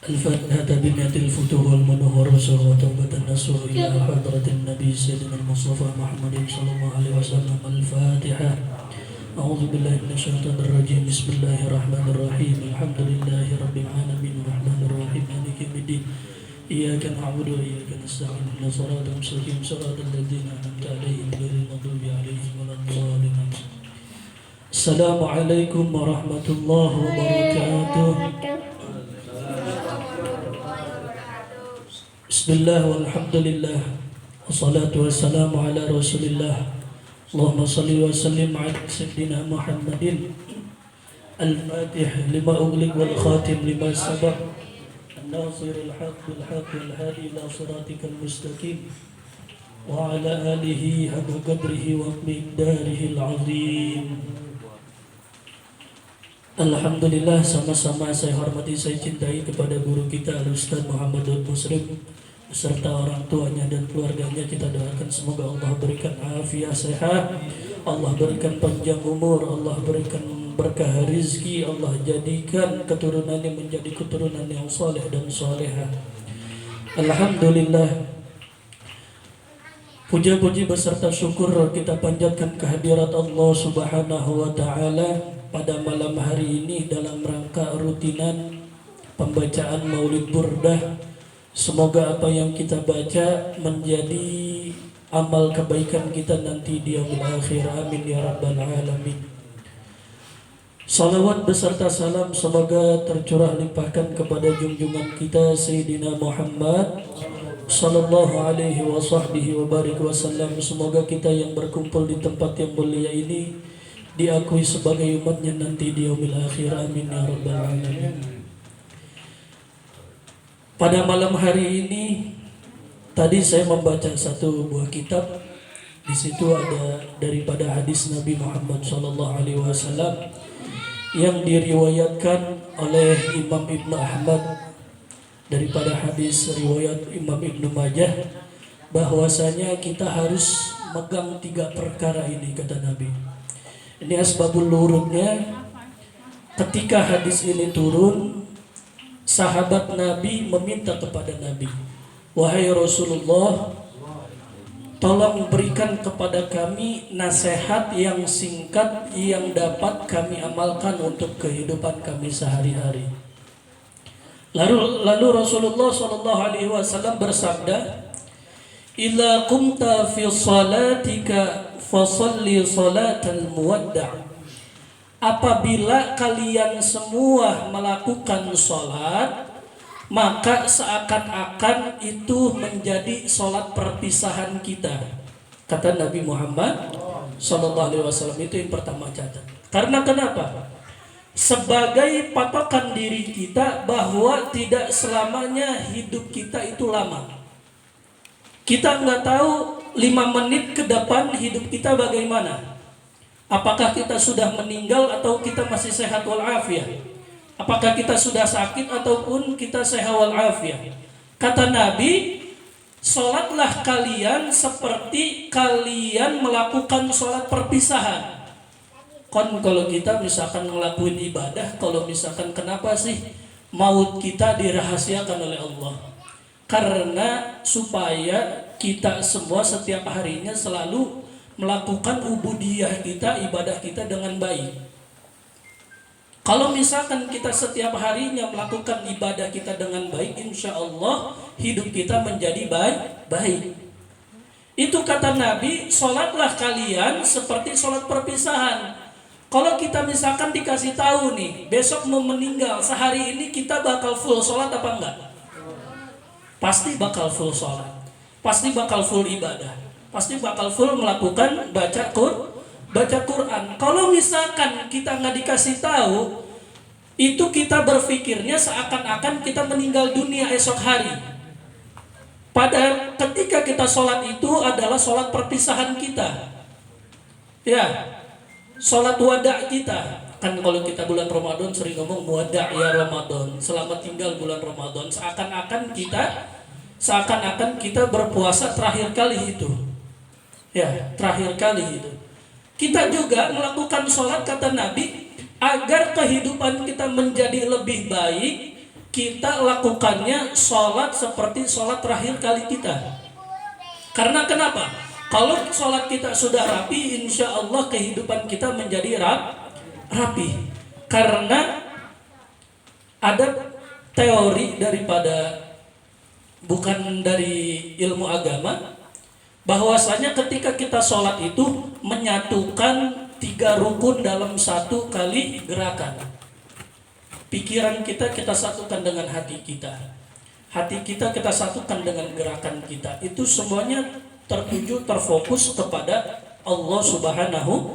الفاتحة بنية الفتوح والمنور وتوبة النصر إلى حضرة النبي سيدنا المصطفى محمد صلى الله عليه وسلم. الفاتحة. أعوذ بالله من الشيطان الرجيم. بسم الله الرحمن الرحيم. الحمد لله رب العالمين الرحمن الرحيم مالك يوم الدين. إياك نعبد وإياك نستعين اهدنا الصراط المستقيم صراط الذين أنعمت عليهم غير المغضوب عليهم ولا الضالين. السلام عليكم ورحمة الله وبركاته. Bismillah walhamdulillah wassalatu wassalamu ala rasulillah. Allahumma salli wa sallim ala sayyidina Muhammadin al-fatih lima ughliq wal khatim lima sabaq an-nasir al-haq bil haq wal hadi ila siratikal mustaqim wa ala alihi haqqa qadrihi wa miqdarihi al-azim. Alhamdulillah, sama-sama saya hormati, saya cintai kepada guru kita Al-Ustaz Muhammadul Muslim beserta orang tuanya dan keluarganya. Kita doakan semoga Allah berikan afiat sehat, Allah berikan panjang umur, Allah berikan berkah rezeki, Allah jadikan keturunannya menjadi keturunan yang soleh dan soleha. Alhamdulillah, puja-puji beserta syukur kita panjatkan kehadirat Allah Subhanahu wa Ta'ala pada malam hari ini dalam rangka rutinan pembacaan Maulid Burdah. Semoga apa yang kita baca menjadi amal kebaikan kita nanti di yaumil akhir. Amin ya rabbal alamin. Salawat beserta salam semoga tercurah limpahkan kepada junjungan kita Sayyidina Muhammad sallallahu alaihi wa barik wasallam. Semoga kita yang berkumpul di tempat yang mulia ini diakui sebagai umatnya nanti di yaumil akhir. Amin ya rabbal alamin. Pada malam hari ini tadi saya membaca satu buah kitab. Di situ ada daripada hadis Nabi Muhammad SAW yang diriwayatkan oleh Imam Ibnu Ahmad daripada hadis riwayat Imam Ibnu Majah, bahwasanya kita harus megang 3 perkara ini, kata Nabi. Ini asbabul nurudnya. Ketika hadis ini turun, sahabat Nabi meminta kepada Nabi, wahai Rasulullah, tolong berikan kepada kami nasihat yang singkat yang dapat kami amalkan untuk kehidupan kami sehari-hari. Lalu Rasulullah SAW bersabda, "Idza qumta fi salatika fasalli salatal muwadda'." Apabila kalian semua melakukan sholat, maka seakan-akan itu menjadi sholat perpisahan kita, kata Nabi Muhammad SAW. Itu yang pertama catat. Karena kenapa? Sebagai patokan diri kita bahwa tidak selamanya hidup kita itu lama. Kita nggak tahu 5 menit ke depan hidup kita bagaimana. Apakah kita sudah meninggal atau kita masih sehat walafiat? Apakah kita sudah sakit ataupun kita sehat walafiat? Kata Nabi, sholatlah kalian seperti kalian melakukan sholat perpisahan. Kalau kita misalkan ngelakuin ibadah, kalau misalkan kenapa sih maut kita dirahasiakan oleh Allah? Karena supaya kita semua setiap harinya selalu melakukan ubudiyah kita, ibadah kita dengan baik. Kalau misalkan kita setiap harinya melakukan ibadah kita dengan baik, insya Allah hidup kita menjadi baik. Itu kata Nabi, sholatlah kalian seperti sholat perpisahan. Kalau kita misalkan dikasih tahu nih, besok mau meninggal, sehari ini kita bakal full sholat apa enggak? Pasti bakal full sholat, pasti bakal full ibadah, pasti bakal full melakukan baca Quran. Kalau misalkan kita nggak dikasih tahu, itu kita berpikirnya seakan-akan kita meninggal dunia esok hari. Padahal ketika kita sholat itu adalah sholat perpisahan kita, ya, sholat wada kita. Kan kalau kita bulan Ramadan sering ngomong wada ya Ramadan, selamat tinggal bulan Ramadan. Seakan-akan kita berpuasa terakhir kali itu. Ya, terakhir kali itu. Kita juga melakukan sholat, kata Nabi, agar kehidupan kita menjadi lebih baik. kita lakukannya sholat seperti sholat terakhir kali kita. Karena kenapa? Kalau sholat kita sudah rapi, insya Allah kehidupan kita menjadi rapi. Karena ada teori daripada, bukan dari ilmu agama, bahwasanya ketika kita sholat itu menyatukan 3 rukun dalam satu kali gerakan. Pikiran kita satukan dengan hati kita. Hati kita satukan dengan gerakan kita. Itu semuanya tertuju, terfokus kepada Allah Subhanahu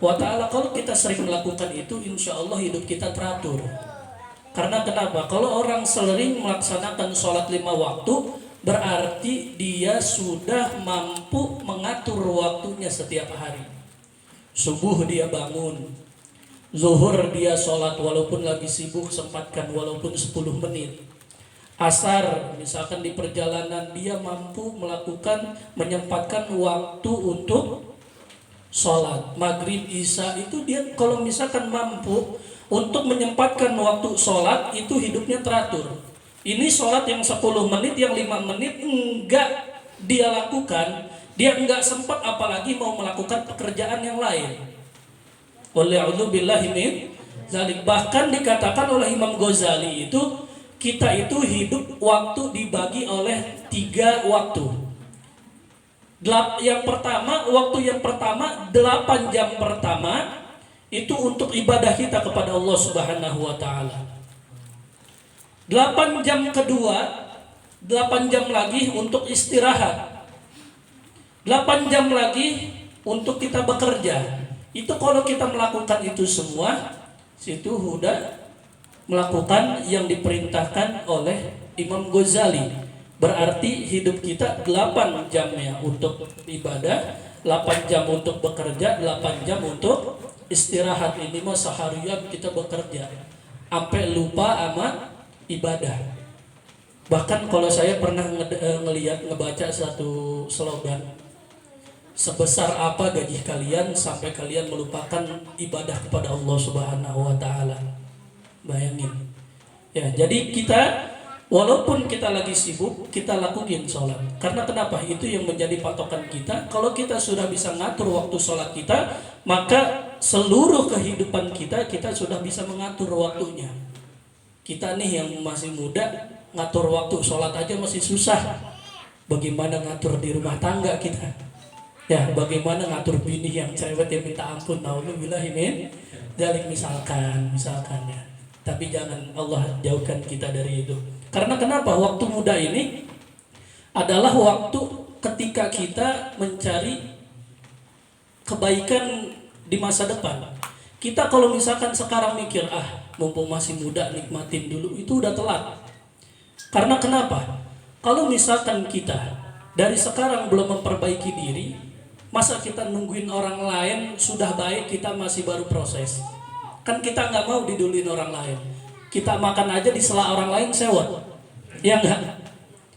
wa ta'ala. Kalau kita sering melakukan itu, insya Allah hidup kita teratur. Karena kenapa? Kalau orang sering melaksanakan sholat 5 waktu, berarti dia sudah mampu mengatur waktunya setiap hari. Subuh dia bangun, zuhur dia sholat walaupun lagi sibuk, sempatkan walaupun 10 menit. Asar misalkan di perjalanan, dia mampu menyempatkan waktu untuk sholat. Maghrib, isya itu dia kalau misalkan mampu untuk menyempatkan waktu sholat, itu hidupnya teratur. Ini sholat yang 10 menit, yang 5 menit enggak dia lakukan, dia enggak sempat apalagi mau melakukan pekerjaan yang lain. Wa'udzubillahi min dzalik. Bahkan dikatakan oleh Imam Ghazali itu, kita itu hidup waktu dibagi oleh 3 waktu. Waktu yang pertama 8 jam pertama itu untuk ibadah kita kepada Allah Subhanahu wa ta'ala. 8 jam kedua, 8 jam lagi untuk istirahat. 8 jam lagi untuk kita bekerja. Itu kalau kita melakukan itu semua, situ sudah melakukan yang diperintahkan oleh Imam Ghazali. Berarti hidup kita 8 jam ya untuk ibadah, 8 jam untuk bekerja, 8 jam untuk istirahat. Ini mah seharian kita bekerja sampai lupa sama ibadah. Bahkan kalau saya pernah ngebaca satu slogan, sebesar apa gaji kalian sampai kalian melupakan ibadah kepada Allah Subhanahu wa ta'ala. Bayangin ya, jadi kita walaupun kita lagi sibuk, kita lakuin sholat. Karena kenapa? Itu yang menjadi patokan kita. Kalau kita sudah bisa ngatur waktu sholat kita, maka seluruh kehidupan kita sudah bisa mengatur waktunya. Kita nih yang masih muda, ngatur waktu sholat aja masih susah. Bagaimana ngatur di rumah tangga kita? Ya, bagaimana ngatur bini yang cewek yang minta ampun? Nauzubillahi min dzalik, misalkan ya. Tapi jangan Allah jauhkan kita dari itu. Karena kenapa? Waktu muda ini adalah waktu ketika kita mencari kebaikan di masa depan. Kita kalau misalkan sekarang mikir, mumpung masih muda nikmatin dulu, itu udah telat. Karena kenapa? Kalau misalkan kita dari sekarang belum memperbaiki diri, masa kita nungguin orang lain sudah baik, kita masih baru proses. Kan kita nggak mau diduluin orang lain. Kita makan aja di sela orang lain sewot. Ya enggak?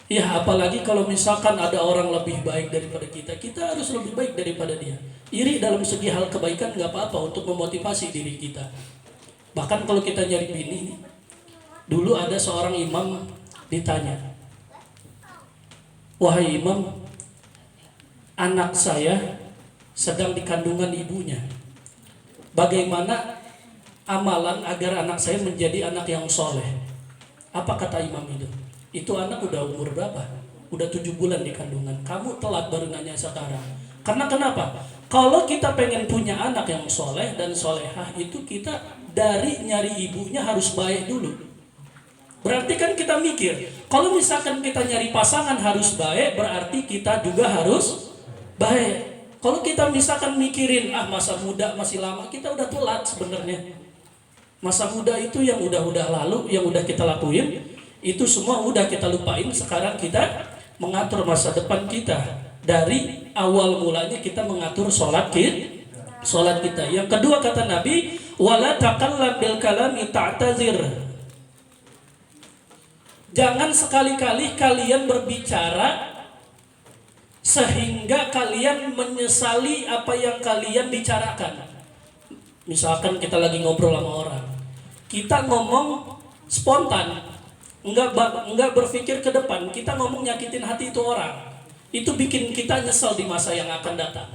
Ya, apalagi kalau misalkan ada orang lebih baik daripada kita, kita harus lebih baik daripada dia. Iri dalam segi hal kebaikan nggak apa-apa untuk memotivasi diri kita. Bahkan kalau kita nyari bini, dulu ada seorang imam ditanya, "Wahai imam, anak saya sedang di kandungan ibunya. Bagaimana amalan agar anak saya menjadi anak yang soleh?" Apa kata imam itu? Itu anak udah umur berapa? Udah 7 bulan di kandungan. Kamu telat baru nanya sekarang. Karena kenapa? Kalau kita pengen punya anak yang soleh dan solehah, itu kita dari nyari ibunya harus baik dulu. Berarti kan kita mikir, kalau misalkan kita nyari pasangan harus baik, berarti kita juga harus baik. Kalau kita misalkan mikirin, masa muda masih lama, kita udah telat sebenarnya. Masa muda itu yang udah lalu, yang udah kita lakuin, itu semua udah kita lupain. Sekarang kita mengatur masa depan kita. Dari awal mulanya kita mengatur sholat kita. Yang kedua kata Nabi, wala takallam bil kalami ta'tazir. Jangan sekali-kali kalian berbicara sehingga kalian menyesali apa yang kalian bicarakan. Misalkan kita lagi ngobrol sama orang, kita ngomong spontan, enggak berpikir ke depan, kita ngomong nyakitin hati itu orang. Itu bikin kita nyesal di masa yang akan datang.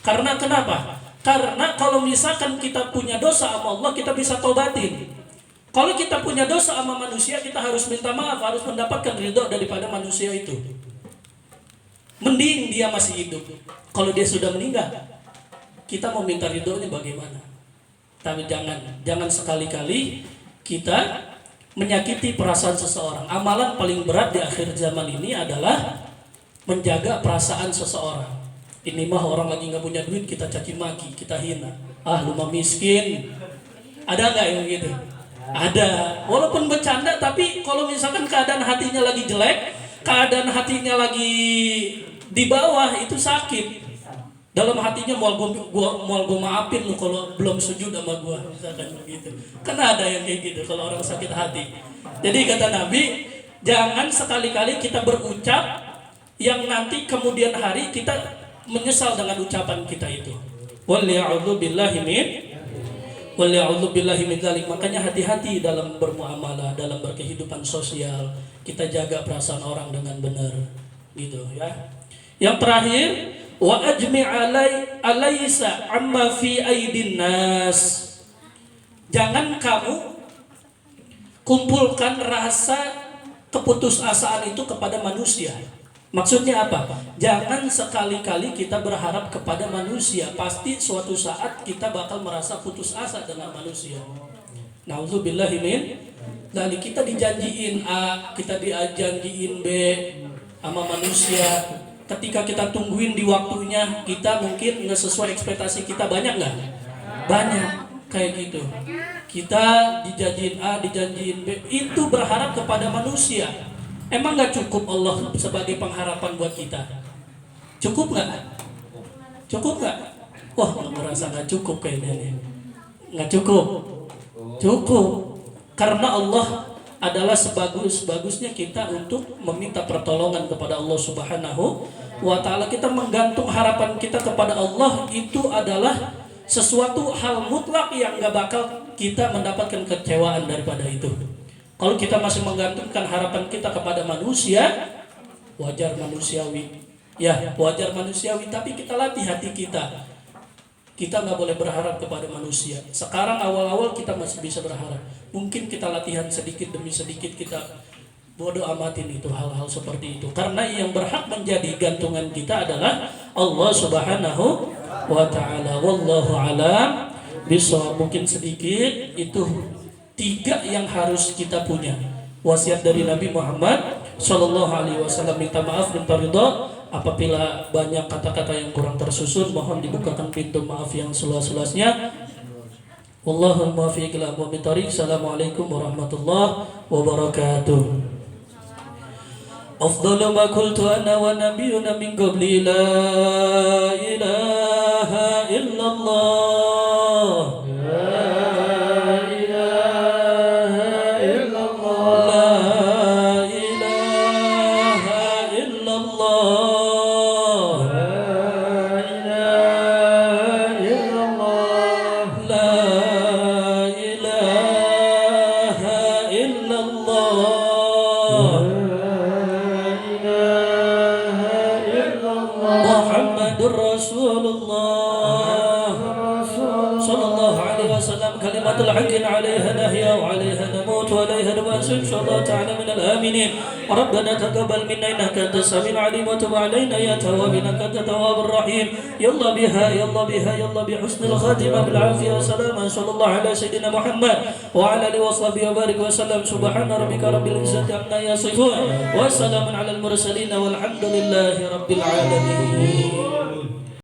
Karena kenapa? Karena kalau misalkan kita punya dosa sama Allah, kita bisa tobatin. Kalau kita punya dosa sama manusia, kita harus minta maaf, harus mendapatkan ridho daripada manusia itu. Mending dia masih hidup. Kalau dia sudah meninggal, kita mau minta ridhonya bagaimana? Tapi jangan sekali-kali kita menyakiti perasaan seseorang. Amalan paling berat di akhir zaman ini adalah menjaga perasaan seseorang. Ini mah orang lagi nggak punya duit, kita caci maki, kita hina. Ah, lu mah miskin. Ada nggak yang gitu? Ada. Walaupun bercanda, tapi kalau misalkan keadaan hatinya lagi jelek, keadaan hatinya lagi di bawah, itu sakit. Dalam hatinya mau gue maafin lu kalau belum sujud sama gue, misalkan begitu. Karena ada yang kayak gitu kalau orang sakit hati. Jadi kata Nabi, jangan sekali-kali kita berucap yang nanti kemudian hari kita menyesal dengan ucapan kita itu. Waliya'udzu billahi min dzalik. Makanya hati-hati dalam bermuamalah, dalam berkehidupan sosial. Kita jaga perasaan orang dengan benar, gitu ya. Yang terakhir, wa ajmi' alaysa amma fi aidin nas. Jangan kamu kumpulkan rasa keputusasaan itu kepada manusia. Maksudnya apa? Jangan sekali-kali kita berharap kepada manusia. Pasti suatu saat kita bakal merasa putus asa dengan manusia. Nauzubillahi min dzalik. Kita dijanjiin A, kita dijanjiin B sama manusia. Ketika kita tungguin di waktunya, kita mungkin nggak sesuai ekspektasi kita. Banyak nggak? Banyak kayak gitu. Kita dijanjiin A, dijanjiin B. Itu berharap kepada manusia. Emang gak cukup Allah sebagai pengharapan buat kita? Cukup gak? Cukup gak? Wah, merasa gak cukup kayaknya nih. Gak cukup? Cukup. Karena Allah adalah sebagus-bagusnya kita untuk meminta pertolongan kepada Allah Subhanahu wa ta'ala. Kita menggantung harapan kita kepada Allah, itu adalah sesuatu hal mutlak yang gak bakal kita mendapatkan kecewaan daripada itu. Kalau kita masih menggantungkan harapan kita kepada manusia, wajar manusiawi. Ya, wajar manusiawi, tapi kita latih hati kita. Kita nggak boleh berharap kepada manusia. Sekarang awal-awal kita masih bisa berharap. Mungkin kita latihan sedikit demi sedikit, kita bodoh amatin itu hal-hal seperti itu. Karena yang berhak menjadi gantungan kita adalah Allah Subhanahu wa ta'ala. Wallahu a'lam bishawab. Mungkin sedikit itu 3 yang harus kita punya. Wasiat dari Nabi Muhammad Sallallahu Alaihi Wasallam. Minta maaf, minta ridha. Apabila banyak kata-kata yang kurang tersusun, mohon dibukakan pintu maaf yang seluas-luasnya. Wallahul muwaffiq ila aqwamit thoriq. Assalamualaikum warahmatullahi wabarakatuh. Afdalu ma qultu ana wa nabiyyuna min qabli la ilaha illallah. كلمة الحق عليها نحيا وعليها نموت وعليها نبعث إن شاء الله تعالى من الآمنين. ربنا تقبل منا إنك أنت السميع العليم وتب علينا يا تواب إنك أنت التواب الرحيم. يلا بها يلا بها يلا بحسن الخاتمة بالعافية والسلامة. صلى الله على سيدنا محمد وعلى آله وصحبه وبارك وسلم. سبحان ربك رب العزة عما يصفون وسلام على المرسلين والحمد لله رب العالمين.